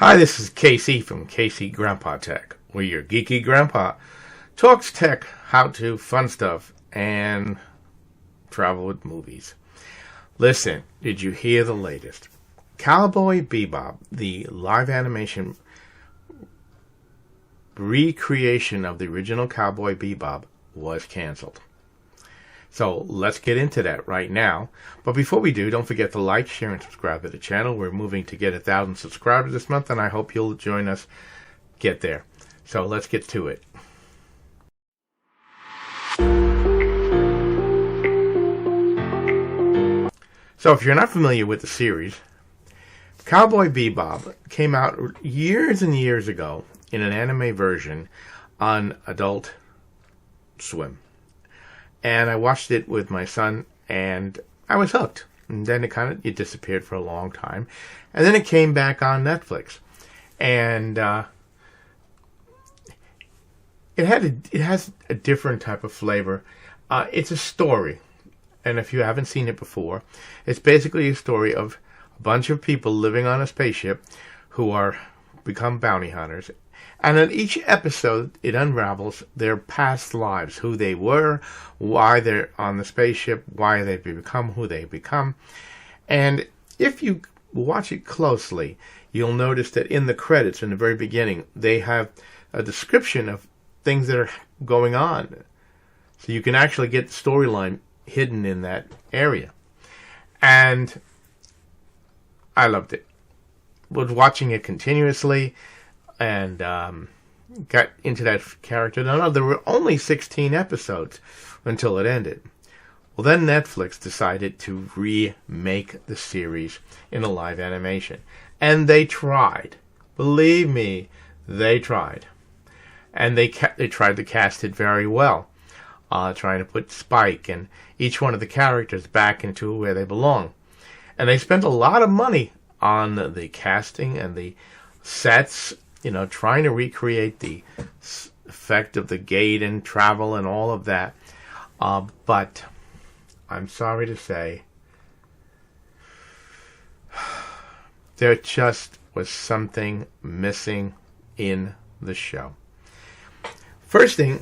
Hi, this is Casey from Casey Grandpa Tech, where your geeky grandpa talks tech, how-to, fun stuff, and travel with movies. Listen, did you hear the latest? Cowboy Bebop, the live animation recreation of the original Cowboy Bebop, was canceled. So let's get into that right now. But before we do, don't forget to like, share, and subscribe to the channel. We're moving to get 1,000 subscribers this month, and I hope you'll join us get there. So let's get to it. So if you're not familiar with the series, Cowboy Bebop came out years and years ago in an anime version on Adult Swim. And I watched it with my son, and I was hooked. And then it disappeared for a long time. And then it came back on Netflix. And it has a different type of flavor. It's a story. And if you haven't seen it before, it's basically a story of a bunch of people living on a spaceship who become bounty hunters. And in each episode, it unravels their past lives, who they were, why they're on the spaceship, why they've become who they become. And if you watch it closely, you'll notice that in the credits, in the very beginning, they have a description of things that are going on. So you can actually get the storyline hidden in that area. And I loved it. Was watching it continuously. And got into that character. No, there were only 16 episodes until it ended. Well, then Netflix decided to remake the series in a live animation. And they tried. Believe me, they tried. And they tried to cast it very well. Trying to put Spike and each one of the characters back into where they belong. And they spent a lot of money on the casting and the sets, trying to recreate the effect of the gate and travel and all of that. But I'm sorry to say, there just was something missing in the show. First thing,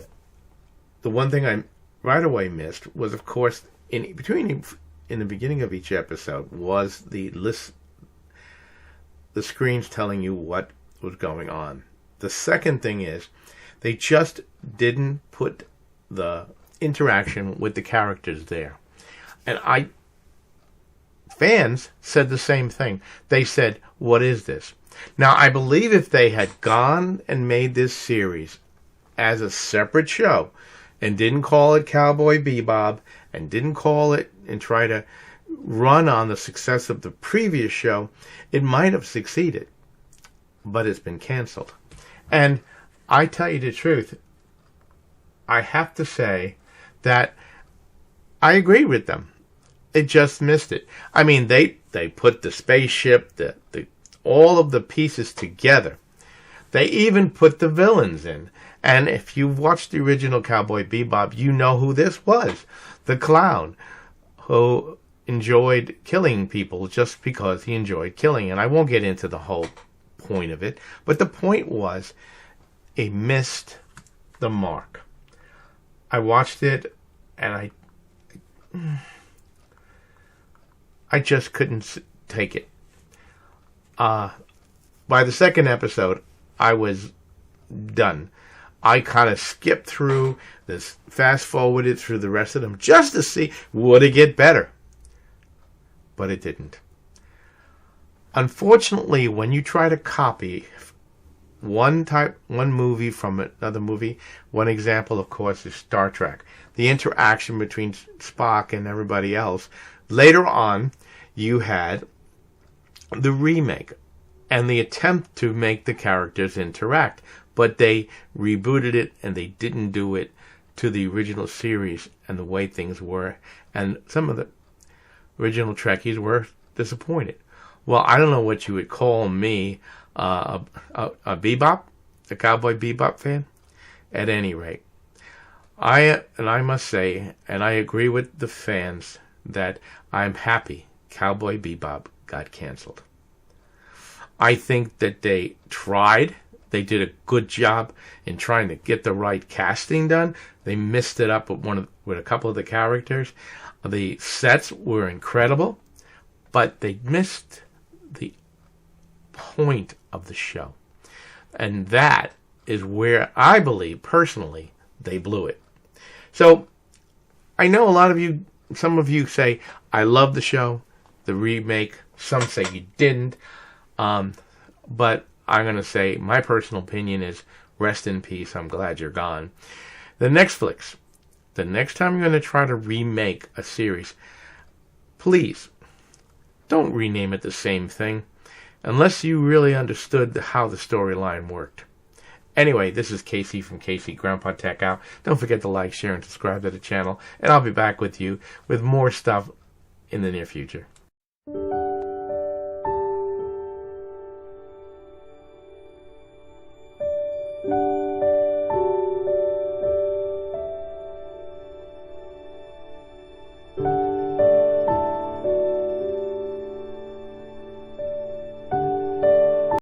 the one thing I right away missed was, of course, in the beginning of each episode was the screens telling you what was going on. The second thing is they just didn't put the interaction with the characters there. And fans said the same thing. They said, what is this? Now, I believe if they had gone and made this series as a separate show and didn't call it Cowboy Bebop and didn't call it and try to run on the success of the previous show, it might have succeeded. But it's been canceled. And I tell you the truth, I have to say that I agree with them. It just missed it. I mean, they put the spaceship, all of the pieces together. They even put the villains in. And if you've watched the original Cowboy Bebop, you know who this was. The clown who enjoyed killing people just because he enjoyed killing. And I won't get into the whole point of it, but the point was it missed the mark. I watched it and I just couldn't take it. By the second episode, I was done. I kind of skipped through this, fast forwarded through the rest of them just to see would it get better, but it didn't. Unfortunately, when you try to copy one movie from another movie, one example, of course, is Star Trek. The interaction between Spock and everybody else. Later on, you had the remake and the attempt to make the characters interact. But they rebooted it and they didn't do it to the original series and the way things were. And some of the original Trekkies were disappointed. Well, I don't know what you would call me, a Bebop, a Cowboy Bebop fan. At any rate, I must say, and I agree with the fans, that I'm happy Cowboy Bebop got canceled. I think that they tried. They did a good job in trying to get the right casting done. They missed it up with a couple of the characters. The sets were incredible, but they missed the point of the show. And that is where I believe, personally, they blew it. So, I know some of you say, I love the show, the remake. Some say you didn't. But I'm going to say, my personal opinion is, rest in peace, I'm glad you're gone. The Netflix. The next time you're going to try to remake a series, please, don't rename it the same thing, unless you really understood how the storyline worked. Anyway, this is Casey from Casey Grandpa Tech Out. Don't forget to like, share, and subscribe to the channel, and I'll be back with you with more stuff in the near future.